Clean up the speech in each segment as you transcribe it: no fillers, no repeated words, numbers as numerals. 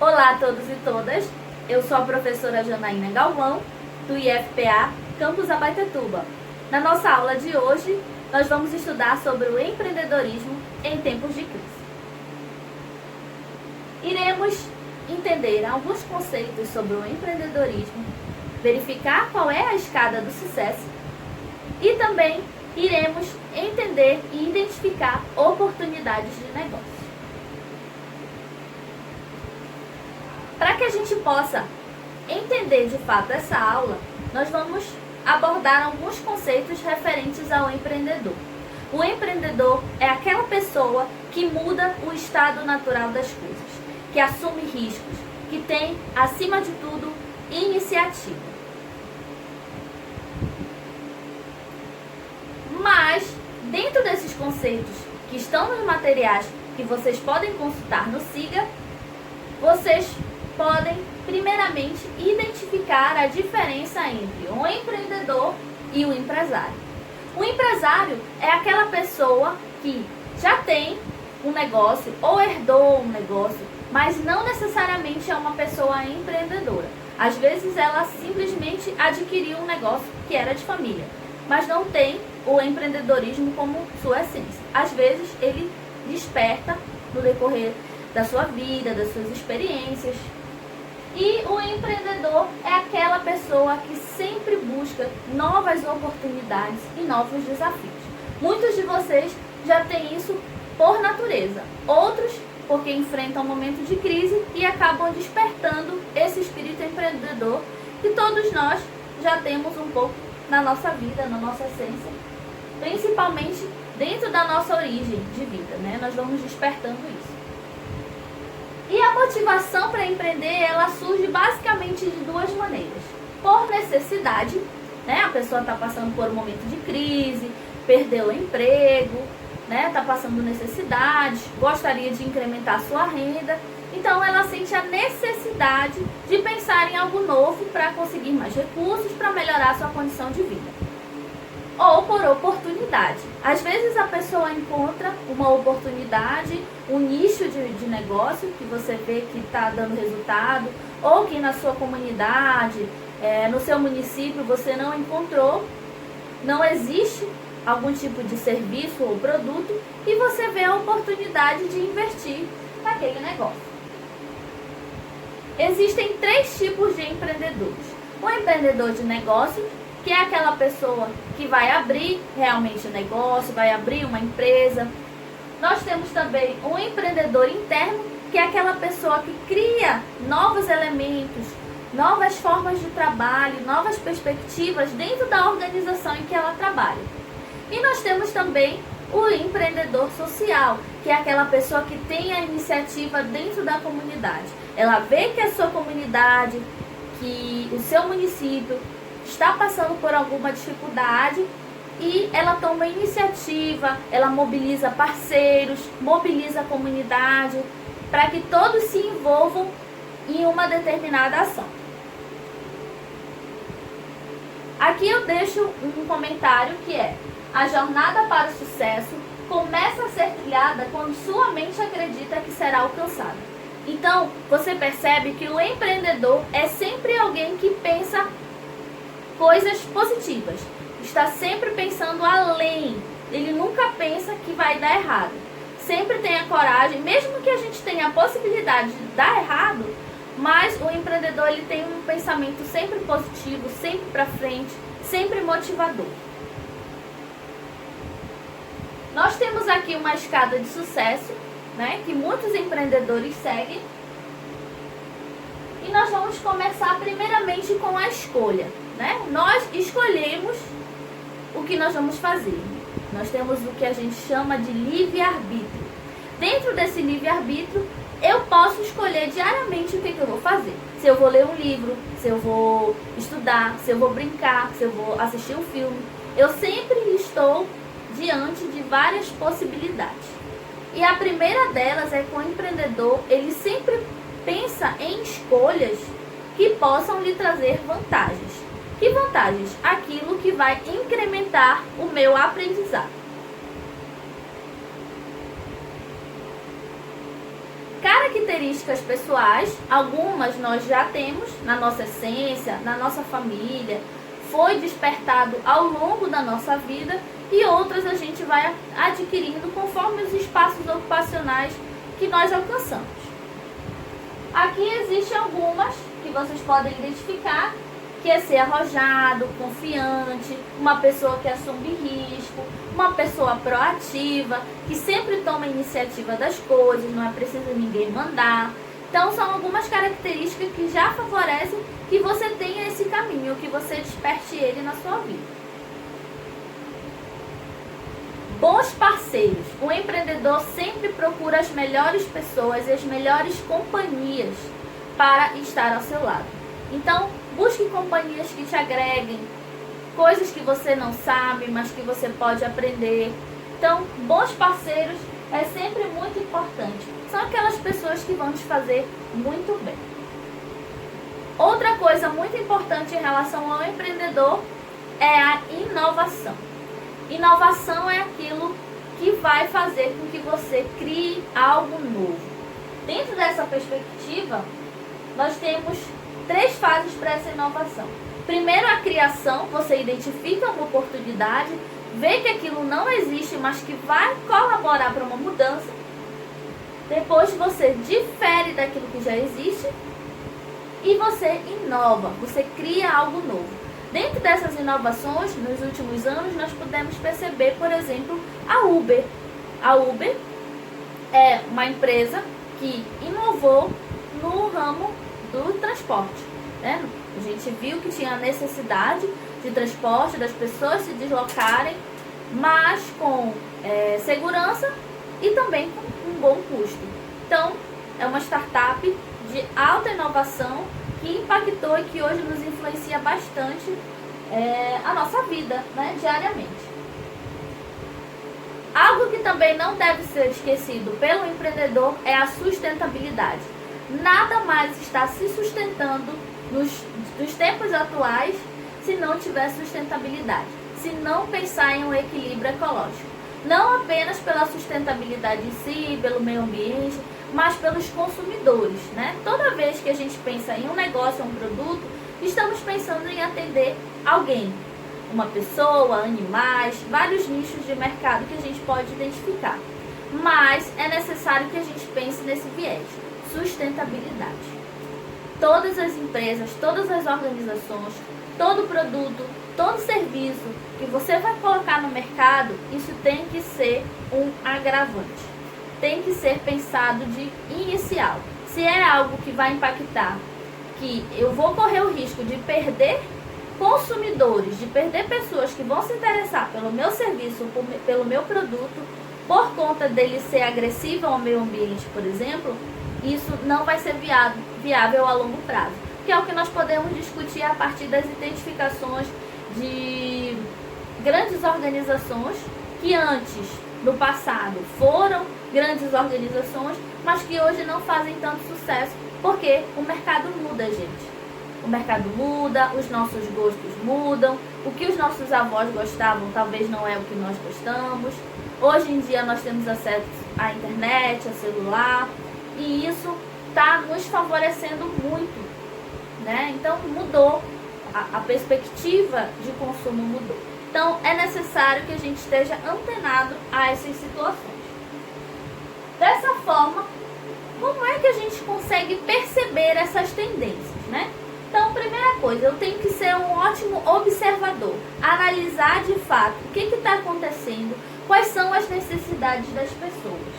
Olá a todos e todas, eu sou a professora Janaína Galvão, do IFPA Campus Abaetetuba. Na nossa aula de hoje, nós vamos estudar sobre o empreendedorismo em tempos de crise. Iremos entender alguns conceitos sobre o empreendedorismo, verificar qual é a escada do sucesso e também iremos entender e identificar oportunidades de negócio. Para que a gente possa entender de fato essa aula, nós vamos abordar alguns conceitos referentes ao empreendedor. O empreendedor é aquela pessoa que muda o estado natural das coisas, que assume riscos, que tem, acima de tudo, iniciativa. Mas, dentro desses conceitos que estão nos materiais que vocês podem consultar no SIGA, vocês podem, primeiramente, identificar a diferença entre um empreendedor e um empresário. O empresário é aquela pessoa que já tem um negócio ou herdou um negócio, mas não necessariamente é uma pessoa empreendedora. Às vezes ela simplesmente adquiriu um negócio que era de família, mas não tem o empreendedorismo como sua essência. Às vezes ele desperta no decorrer da sua vida, das suas experiências. E o empreendedor é aquela pessoa que sempre busca novas oportunidades e novos desafios. Muitos de vocês já têm isso por natureza, outros porque enfrentam um momento de crise e acabam despertando esse espírito empreendedor que todos nós já temos um pouco na nossa vida, na nossa essência, principalmente dentro da nossa origem de vida, né? Nós vamos despertando isso. E a motivação para empreender, ela surge basicamente de duas maneiras. Por necessidade, né? A pessoa está passando por um momento de crise, perdeu o emprego, né? Está passando necessidade, gostaria de incrementar sua renda. Então ela sente a necessidade de pensar em algo novo para conseguir mais recursos, para melhorar sua condição de vida. Ou por oportunidade. Às vezes a pessoa encontra uma oportunidade, um nicho de negócio que você vê que está dando resultado, ou que na sua comunidade, no seu município você não encontrou, não existe algum tipo de serviço ou produto e você vê a oportunidade de investir naquele negócio. Existem três tipos de empreendedores. O empreendedor de negócio, que é aquela pessoa que vai abrir realmente o negócio, vai abrir uma empresa. Nós temos também um empreendedor interno, que é aquela pessoa que cria novos elementos, novas formas de trabalho, novas perspectivas dentro da organização em que ela trabalha. E nós temos também o empreendedor social, que é aquela pessoa que tem a iniciativa dentro da comunidade. Ela vê que a sua comunidade, que o seu município está passando por alguma dificuldade e ela toma iniciativa, ela mobiliza parceiros, mobiliza a comunidade para que todos se envolvam em uma determinada ação. Aqui eu deixo um comentário que é: a jornada para o sucesso começa a ser trilhada quando sua mente acredita que será alcançada. Então, você percebe que o empreendedor é sempre alguém que pensa coisas positivas, está sempre pensando além, ele nunca pensa que vai dar errado, sempre tem a coragem, mesmo que a gente tenha a possibilidade de dar errado, mas o empreendedor ele tem um pensamento sempre positivo, sempre para frente, sempre motivador. Nós temos aqui uma escada de sucesso, né, que muitos empreendedores seguem, e nós vamos começar primeiramente com a escolha. Né? Nós escolhemos o que nós vamos fazer. Nós temos o que a gente chama de livre-arbítrio. Dentro desse livre-arbítrio, eu posso escolher diariamente o que eu vou fazer. Se eu vou ler um livro, se eu vou estudar, se eu vou brincar, se eu vou assistir um filme. Eu sempre estou diante de várias possibilidades. E a primeira delas é que o empreendedor, ele sempre pensa em escolhas que possam lhe trazer vantagens. Que vantagens? Aquilo que vai incrementar o meu aprendizado. características pessoais, algumas nós já temos na nossa essência, na nossa família, foi despertado ao longo da nossa vida, e outras a gente vai adquirindo conforme os espaços ocupacionais que nós alcançamos. Aqui existem algumas que vocês podem identificar, que é ser arrojado, confiante, uma pessoa que assume risco, uma pessoa proativa, que sempre toma a iniciativa das coisas, não é preciso ninguém mandar. Então são algumas características que já favorecem que você tenha esse caminho, que você desperte ele na sua vida. Bons parceiros. O empreendedor sempre procura as melhores pessoas e as melhores companhias para estar ao seu lado. Então, busque companhias que te agreguem, coisas que você não sabe, mas que você pode aprender. Então, bons parceiros é sempre muito importante. São aquelas pessoas que vão te fazer muito bem. Outra coisa muito importante em relação ao empreendedor é a inovação. Inovação é aquilo que vai fazer com que você crie algo novo. Dentro dessa perspectiva, nós temos 3 fases para essa inovação. Primeiro, a criação. Você identifica uma oportunidade, vê que aquilo não existe, mas que vai colaborar para uma mudança. Depois você difere daquilo que já existe e você inova, você cria algo novo. Dentro dessas inovações, nos últimos anos, nós pudemos perceber, por exemplo, a Uber. A Uber é uma empresa que inovou no ramo do transporte, né? A gente viu que tinha necessidade de transporte, das pessoas se deslocarem, mas com segurança e também com um bom custo. Então, é uma startup de alta inovação que impactou e que hoje nos influencia bastante a nossa vida, né, diariamente. Algo que também não deve ser esquecido pelo empreendedor é a sustentabilidade. Nada mais está se sustentando nos tempos atuais se não tiver sustentabilidade, se não pensar em um equilíbrio ecológico. Não apenas pela sustentabilidade em si, pelo meio ambiente, mas pelos consumidores, né? Toda vez que a gente pensa em um negócio, um produto, estamos pensando em atender alguém, uma pessoa, animais, vários nichos de mercado que a gente pode identificar. Mas é necessário que a gente pense nesse viés, sustentabilidade. Todas as empresas, todas as organizações, todo produto, todo serviço que você vai colocar no mercado, isso tem que ser um agravante. Tem que ser pensado de inicial. Se é algo que vai impactar, que eu vou correr o risco de perder consumidores, de perder pessoas que vão se interessar pelo meu serviço, pelo meu produto, por conta dele ser agressivo ao meio ambiente, por exemplo, isso não vai ser viável a longo prazo. Que é o que nós podemos discutir a partir das identificações de grandes organizações que antes, no passado, foram grandes organizações, mas que hoje não fazem tanto sucesso, porque o mercado muda, gente. O mercado muda, os nossos gostos mudam, o que os nossos avós gostavam talvez não é o que nós gostamos. Hoje em dia nós temos acesso à internet, a celular, e isso está nos favorecendo muito, né? Então mudou, a perspectiva de consumo mudou. Então é necessário que a gente esteja antenado a essas situações. Dessa forma, como é que a gente consegue perceber essas tendências, né? Então, primeira coisa, eu tenho que ser um ótimo observador, analisar de fato o que está acontecendo, quais são as necessidades das pessoas.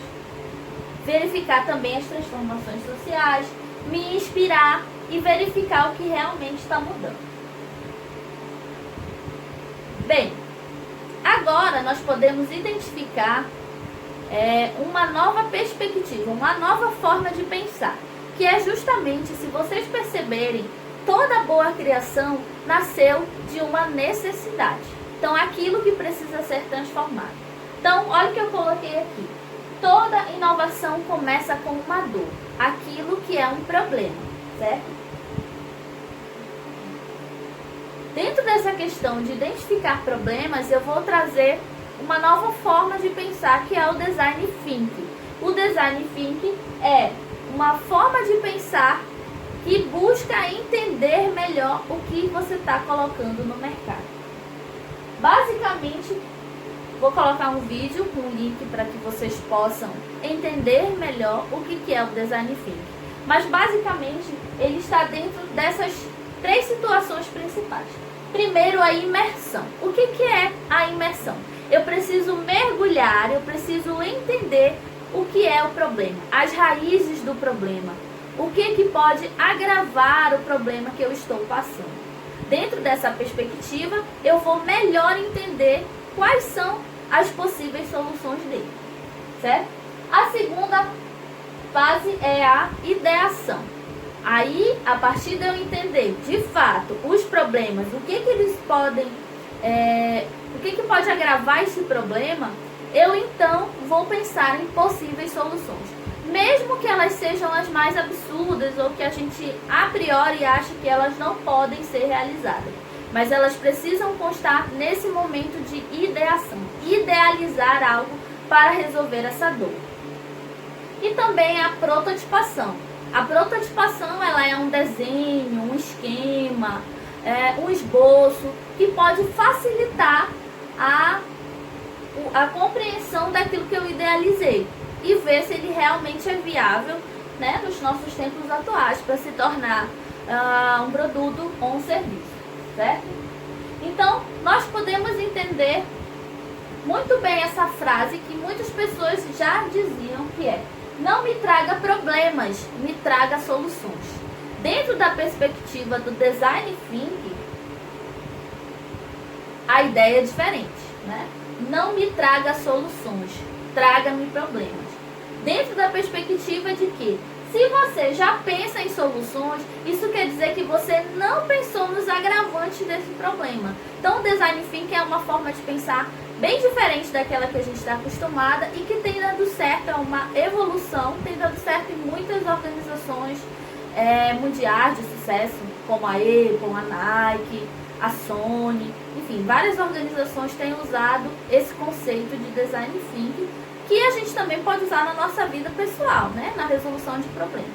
Verificar também as transformações sociais, me inspirar e verificar o que realmente está mudando. Bem, agora nós podemos identificar uma nova perspectiva, uma nova forma de pensar, que é justamente, se vocês perceberem, toda boa criação nasceu de uma necessidade. Então, aquilo que precisa ser transformado. Então, olha o que eu coloquei aqui. Toda inovação começa com uma dor, aquilo que é um problema, certo? Dentro dessa questão de identificar problemas, eu vou trazer uma nova forma de pensar, que é o Design Thinking. O Design Thinking é uma forma de pensar que busca entender melhor o que você está colocando no mercado. Basicamente, vou colocar um vídeo com um link para que vocês possam entender melhor o que é o Design Thinking. Mas basicamente, ele está dentro dessas 3 situações principais. Primeiro, a imersão. O que é a imersão? Eu preciso mergulhar, eu preciso entender o que é o problema, as raízes do problema, o que pode agravar o problema que eu estou passando. Dentro dessa perspectiva, eu vou melhor entender quais são as possíveis soluções dele, certo? A segunda fase é a ideação. Aí, a partir de eu entender, de fato, os problemas, o que eles podem, o que pode agravar esse problema, eu então vou pensar em possíveis soluções. Mesmo que elas sejam as mais absurdas ou que a gente a priori acha que elas não podem ser realizadas. Mas elas precisam constar nesse momento de ideação. Idealizar algo para resolver essa dor. E também a prototipação. A prototipação ela é um desenho, um esquema, um esboço que pode facilitar a compreensão daquilo que eu idealizei e ver se ele realmente é viável, né, nos nossos tempos atuais para se tornar um produto ou um serviço, certo? Então, nós podemos entender muito bem essa frase que muitas pessoas já diziam que é: não me traga problemas, me traga soluções. Dentro da perspectiva do Design Thinking, a ideia é diferente, né? Não me traga soluções, traga-me problemas. Dentro da perspectiva de que, se você já pensa em soluções, isso quer dizer que você não pensou nos agravantes desse problema. Então, o Design Thinking é uma forma de pensar bem diferente daquela que a gente está acostumada e que tem dado certo, é uma evolução, tem dado certo em muitas organizações mundiais de sucesso, como a Apple, a Nike, a Sony, enfim, várias organizações têm usado esse conceito de Design Thinking, que a gente também pode usar na nossa vida pessoal, né? Na resolução de problemas.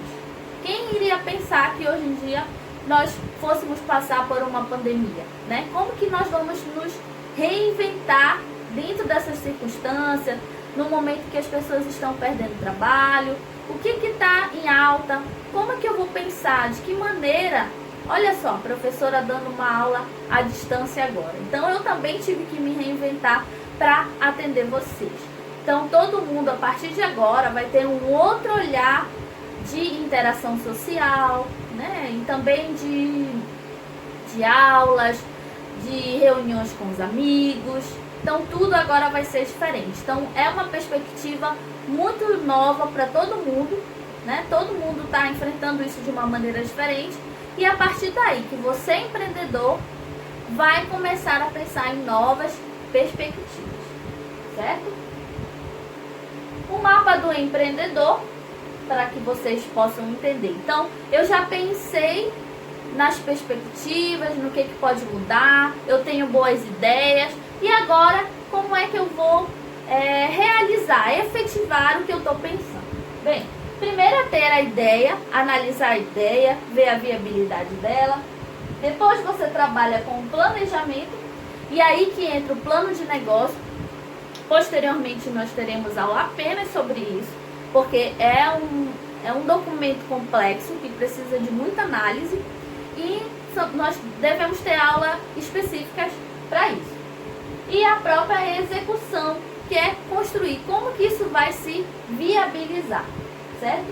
Quem iria pensar que hoje em dia nós fôssemos passar por uma pandemia, né? Como que nós vamos nos reinventar dentro dessas circunstâncias, no momento que as pessoas estão perdendo trabalho, o que está em alta, como é que eu vou pensar, de que maneira. Olha só, professora dando uma aula à distância agora. Então, eu também tive que me reinventar para atender vocês. Então, todo mundo, a partir de agora, vai ter um outro olhar de interação social, né? E também de aulas, de reuniões com os amigos. Então, tudo agora vai ser diferente. Então, é uma perspectiva muito nova para todo mundo, né? Todo mundo está enfrentando isso de uma maneira diferente. E a partir daí que você, empreendedor, vai começar a pensar em novas perspectivas, certo? O mapa do empreendedor, para que vocês possam entender. Então, eu já pensei nas perspectivas, no que pode mudar, eu tenho boas ideias. E agora, como é que eu vou realizar, efetivar o que eu estou pensando? Bem, primeiro é ter a ideia, analisar a ideia, ver a viabilidade dela. Depois você trabalha com o planejamento e aí que entra o plano de negócio. Posteriormente nós teremos aula apenas sobre isso, porque é um documento complexo que precisa de muita análise e nós devemos ter aulas específicas para isso. E a própria execução, que é construir como que isso vai se viabilizar, certo?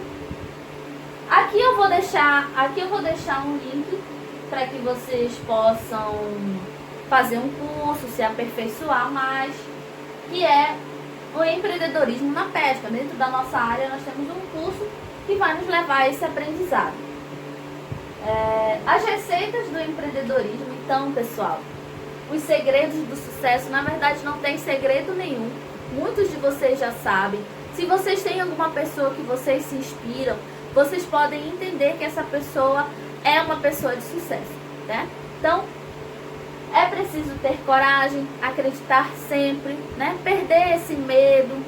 Aqui eu vou deixar um link para que vocês possam fazer um curso, se aperfeiçoar mais, que é o empreendedorismo na pesca. Dentro da nossa área nós temos um curso que vai nos levar a esse aprendizado. As receitas do empreendedorismo, então, pessoal, os segredos do sucesso, na verdade não tem segredo nenhum. Muitos de vocês já sabem. Se vocês têm alguma pessoa que vocês se inspiram, vocês podem entender que essa pessoa é uma pessoa de sucesso, né? Então, é preciso ter coragem, acreditar sempre, né? Perder esse medo,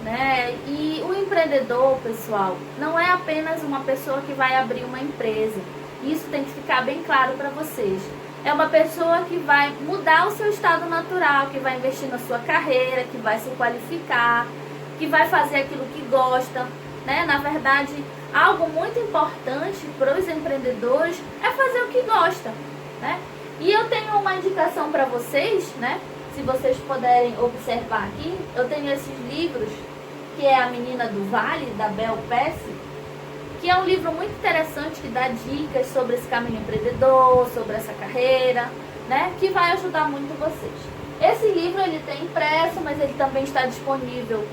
né? E o empreendedor, pessoal, não é apenas uma pessoa que vai abrir uma empresa. Isso tem que ficar bem claro para vocês. É uma pessoa que vai mudar o seu estado natural, que vai investir na sua carreira, que vai se qualificar, que vai fazer aquilo que gosta, né? Na verdade, algo muito importante para os empreendedores é fazer o que gosta, né? E eu tenho uma indicação para vocês, né? Se vocês puderem observar aqui, eu tenho esses livros, que é A Menina do Vale, da Bel Pesce, que é um livro muito interessante, que dá dicas sobre esse caminho empreendedor, sobre essa carreira, né? Que vai ajudar muito vocês. Esse livro ele tem impresso, mas ele também está disponível.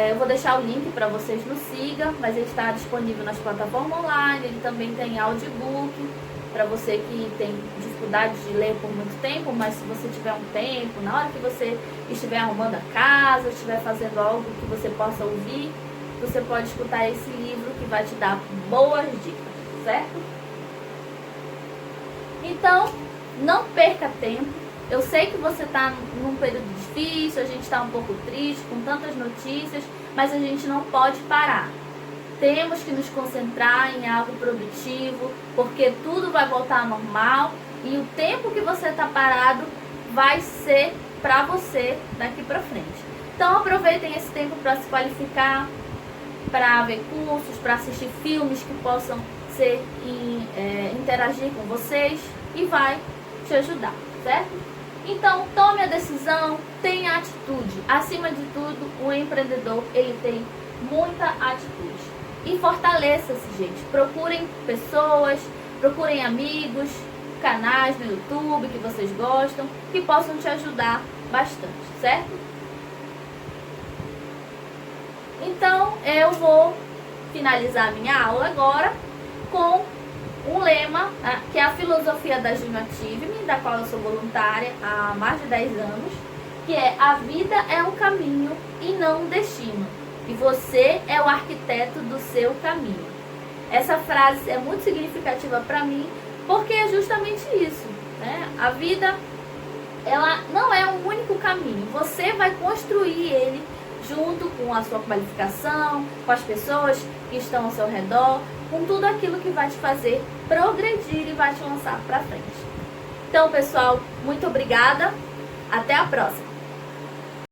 Eu vou deixar o link para vocês no Siga, mas ele está disponível nas plataformas online. Ele também tem audiobook para você que tem dificuldade de ler por muito tempo, mas se você tiver um tempo, na hora que você estiver arrumando a casa, estiver fazendo algo que você possa ouvir, você pode escutar esse livro que vai te dar boas dicas, certo? Então, não perca tempo. Eu sei que você está num período difícil, a gente está um pouco triste, com tantas notícias, mas a gente não pode parar. Temos que nos concentrar em algo produtivo, porque tudo vai voltar ao normal e o tempo que você está parado vai ser para você daqui para frente. Então aproveitem esse tempo para se qualificar, para ver cursos, para assistir filmes que possam interagir com vocês e vai te ajudar, certo? Então tome a decisão, tenha atitude. Acima de tudo, o empreendedor ele tem muita atitude. E fortaleça-se, gente. Procurem pessoas, procurem amigos, canais no YouTube que vocês gostam, que possam te ajudar bastante, certo? Então, eu vou finalizar a minha aula agora com um lema, que é a filosofia da Juno Achieve-me, da qual eu sou voluntária há mais de 10 anos, que é: a vida é um caminho e não um destino. E você é o arquiteto do seu caminho. Essa frase é muito significativa para mim, porque é justamente isso, né? A vida, ela não é um único caminho. Você vai construir ele junto com a sua qualificação, com as pessoas que estão ao seu redor, com tudo aquilo que vai te fazer progredir e vai te lançar para frente. Então, pessoal, muito obrigada. Até a próxima.